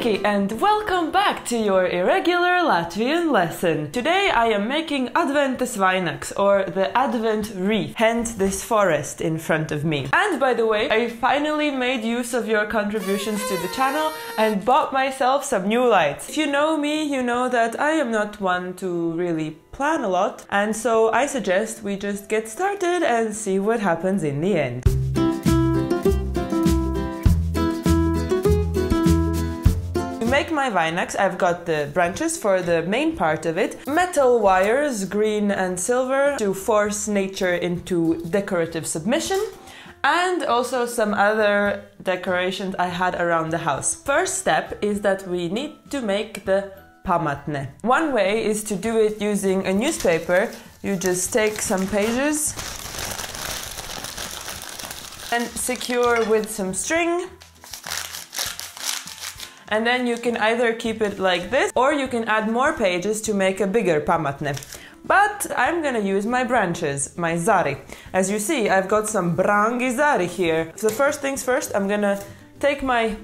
Sveiki and welcome back to your irregular Latvian lesson. Today I am making Adventas vainags, or the Advent wreath, hence this forest in front of me. And by the way, I finally made use of your contributions to the channel and bought myself some new lights. If you know me, you know that I am not one to really plan a lot, and so I suggest we just get started and see what happens in the end. To make my vainags, I've got the branches for the main part of it, metal wires, green and silver, to force nature into decorative submission, and also some other decorations I had around the house. First step is that we need to make the pamatne. One way is to do it using a newspaper. You just take some pages and secure with some string. And then you can either keep it like this, or you can add more pages to make a bigger pamatne. But I'm gonna use my branches, my zari. As you see, I've got some draugi zari here. So first things first, I'm gonna take my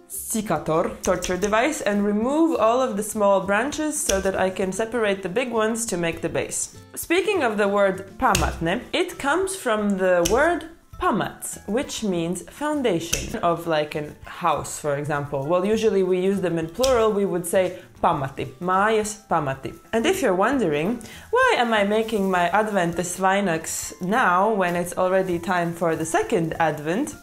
sikator, torture device, and remove all of the small branches so that I can separate the big ones to make the base. Speaking of the word pamatne, it comes from the word pamats, which means foundation of like a house, for example. Well, usually we use them in plural, we would say pamati, mājas pamati. And if you're wondering, why am I making my Adventas vainags now when it's already time for the second Advent?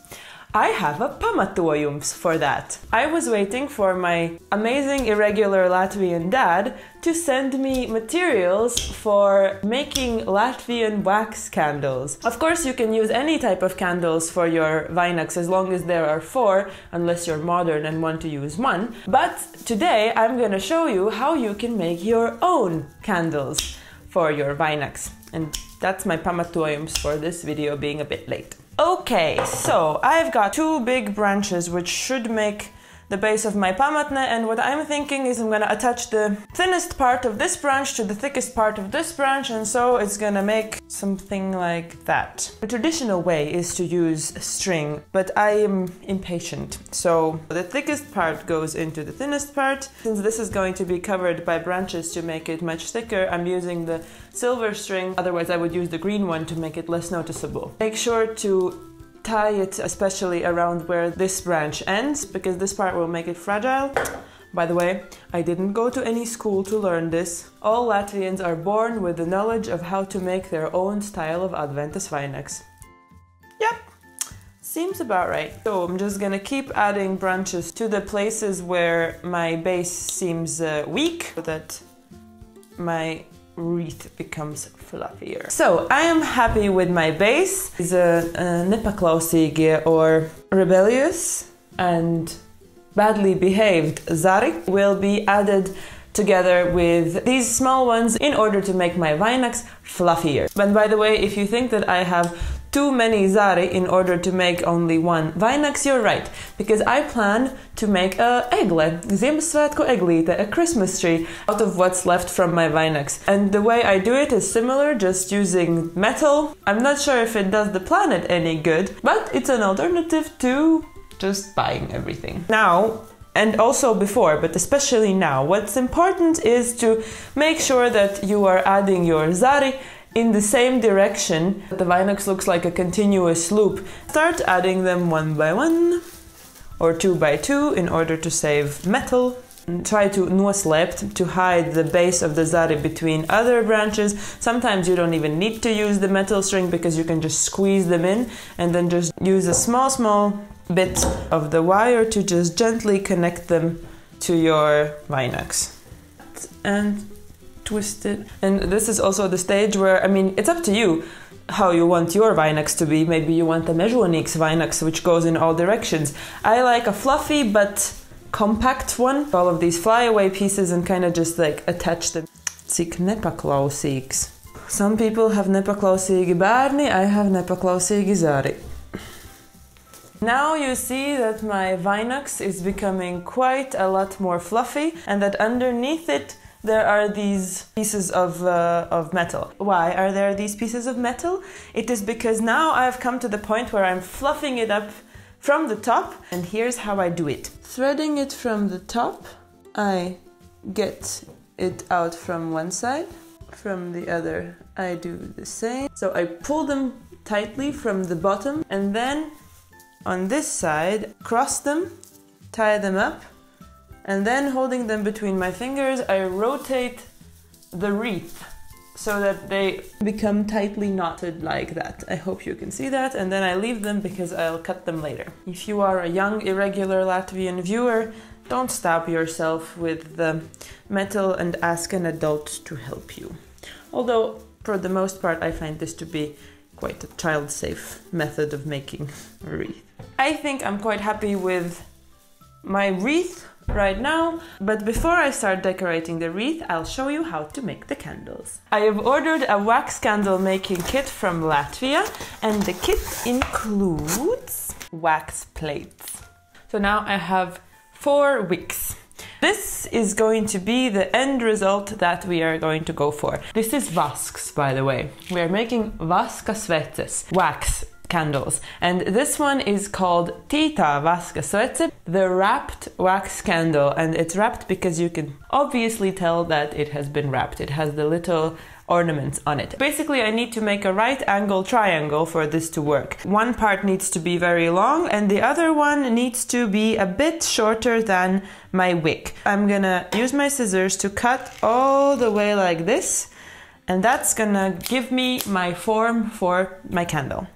I have a pamatojums for that. I was waiting for my amazing irregular Latvian dad to send me materials for making Latvian wax candles. Of course, you can use any type of candles for your vainags as long as there are 4, unless you're modern and want to use 1. But today I'm gonna show you how you can make your own candles for your vainags. And that's my pamatojums for this video being a bit late. Okay, so I've got 2 big branches which should make the base of my pamatne, and what I'm thinking is I'm gonna attach the thinnest part of this branch to the thickest part of this branch, and so it's gonna make something like that. The traditional way is to use string, but I am impatient. So the thickest part goes into the thinnest part. Since this is going to be covered by branches to make it much thicker, I'm using the silver string. Otherwise I would use the green one to make it less noticeable. Make sure to tie it especially around where this branch ends, because this part will make it fragile. By the way, I didn't go to any school to learn this. All Latvians are born with the knowledge of how to make their own style of Adventas vainags. Yep, seems about right. So I'm just gonna keep adding branches to the places where my base seems weak, so that my wreath becomes fluffier. So I am happy with my base. It's a nepaklausīgie, or rebellious and badly behaved zari will be added together with these small ones in order to make my vainags fluffier. But by the way, if you think that I have too many zari in order to make only 1 vainags, you're right, because I plan to make a egle, Ziemassvētku eglīte, a Christmas tree, out of what's left from my vainags. And the way I do it is similar, just using metal. I'm not sure if it does the planet any good, but it's an alternative to just buying everything. Now, and also before, but especially now, what's important is to make sure that you are adding your zari in the same direction. The vainags looks like a continuous loop. Start adding them 1 by 1 or 2 by 2 in order to save metal. And try to noslēpt, to hide the base of the zari between other branches. Sometimes you don't even need to use the metal string because you can just squeeze them in, and then just use a small bit of the wire to just gently connect them to your vainags. And twist it. And this is also the stage where, I mean, it's up to you how you want your vainags to be. Maybe you want a mežonīgs vainags, which goes in all directions. I like a fluffy but compact one. All of these flyaway pieces and kind of just like attach them. Cik nepaklausīgs. Some people have nepaklausīgi bērni, I have nepaklausīgi zari. Now you see that my vainags is becoming quite a lot more fluffy, and that underneath it there are these pieces of metal. Why are there these pieces of metal? It is because now I've come to the point where I'm fluffing it up from the top, and here's how I do it. Threading it from the top, I get it out from one side, from the other I do the same. So I pull them tightly from the bottom, and then on this side, cross them, tie them up, and then holding them between my fingers, I rotate the wreath so that they become tightly knotted like that. I hope you can see that, and then I leave them because I'll cut them later. If you are a young irregular Latvian viewer, don't stab yourself with the metal and ask an adult to help you. Although, for the most part, I find this to be quite a child-safe method of making a wreath. I think I'm quite happy with my wreath right now, but before I start decorating the wreath, I'll show you how to make the candles. I have ordered a wax candle making kit from Latvia, and the kit includes wax plates. So now I have 4 wicks. This is going to be the end result that we are going to go for. This is vasks, by the way. We are making vaska sveces, wax candles, and this one is called Tita vaska svece, the wrapped wax candle, and it's wrapped because you can obviously tell that it has been wrapped. It has the little ornaments on it. Basically, I need to make a right angle triangle for this to work. One part needs to be very long and the other one needs to be a bit shorter than my wick. I'm gonna use my scissors to cut all the way like this, and that's gonna give me my form for my candle.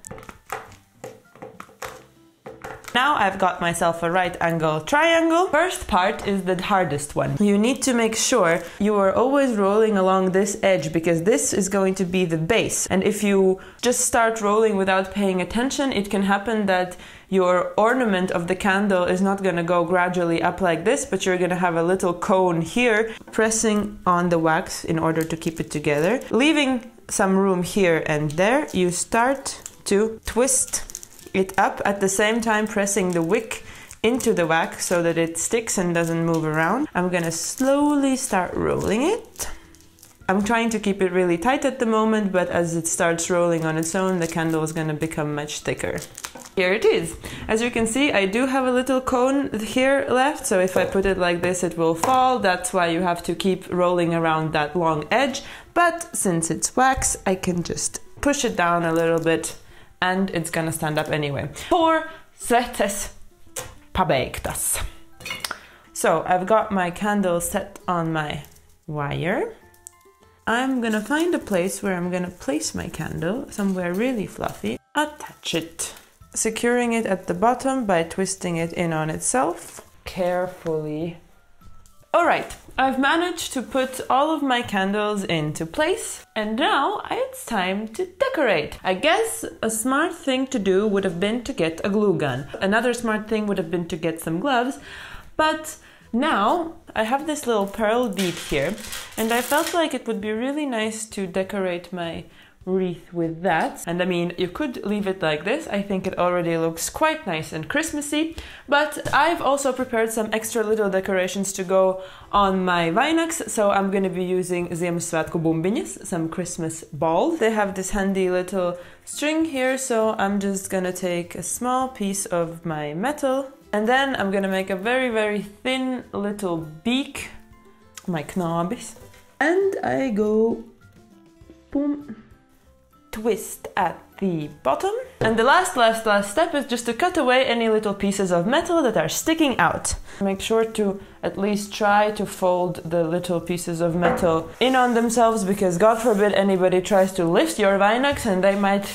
Now I've got myself a right angle triangle. First part is the hardest one. You need to make sure you are always rolling along this edge because this is going to be the base. And if you just start rolling without paying attention, it can happen that your ornament of the candle is not going to go gradually up like this, but you're going to have a little cone here, pressing on the wax in order to keep it together. Leaving some room here and there, you start to twist it up, at the same time pressing the wick into the wax so that it sticks and doesn't move around. I'm gonna slowly start rolling it. I'm trying to keep it really tight at the moment, but as it starts rolling on its own, the candle is gonna become much thicker. Here it is. As you can see, I do have a little cone here left, so if I put it like this, it will fall. That's why you have to keep rolling around that long edge. But since it's wax, I can just push it down a little bit and it's gonna stand up anyway. 4 sveces pabeigtas. So I've got my candle set on my wire. I'm gonna find a place where I'm gonna place my candle, somewhere really fluffy. Attach it, securing it at the bottom by twisting it in on itself carefully. All right, I've managed to put all of my candles into place, and now it's time to decorate. I guess a smart thing to do would have been to get a glue gun. Another smart thing would have been to get some gloves, but now I have this little pearl bead here, and I felt like it would be really nice to decorate my wreath with that. And I mean, you could leave it like this. I think it already looks quite nice and Christmassy, but I've also prepared some extra little decorations to go on my vainags, so I'm gonna be using Ziemassvētku bumbiņas, some Christmas balls. They have this handy little string here, so I'm just gonna take a small piece of my metal, and then I'm gonna make a very, very thin little beak, my knobbies, and I go boom, twist at the bottom. And the last step is just to cut away any little pieces of metal that are sticking out. Make sure to at least try to fold the little pieces of metal in on themselves, because God forbid anybody tries to lift your vainags and they might,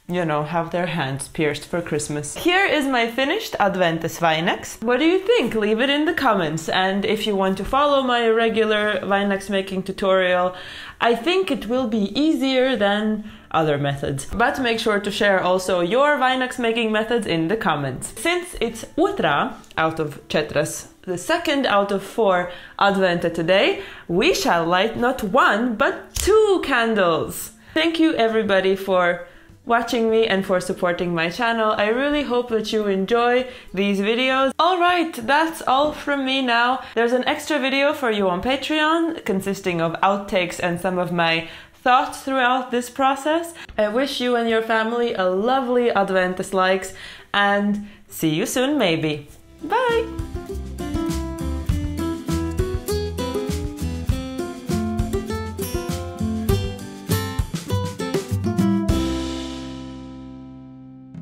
you know, have their hands pierced for Christmas. Here is my finished Adventes vainags. What do you think? Leave it in the comments. And if you want to follow my regular vainags making tutorial, I think it will be easier than other methods. But make sure to share also your vainags making methods in the comments. Since it's otrā out of četras, the second out of 4 Adventa today, we shall light not 1 but 2 candles. Thank you everybody for watching me and for supporting my channel. I really hope that you enjoy these videos. Alright, that's all from me now. There's an extra video for you on Patreon consisting of outtakes and some of my thought throughout this process. I wish you and your family a lovely Adventus laiks and see you soon maybe. Bye!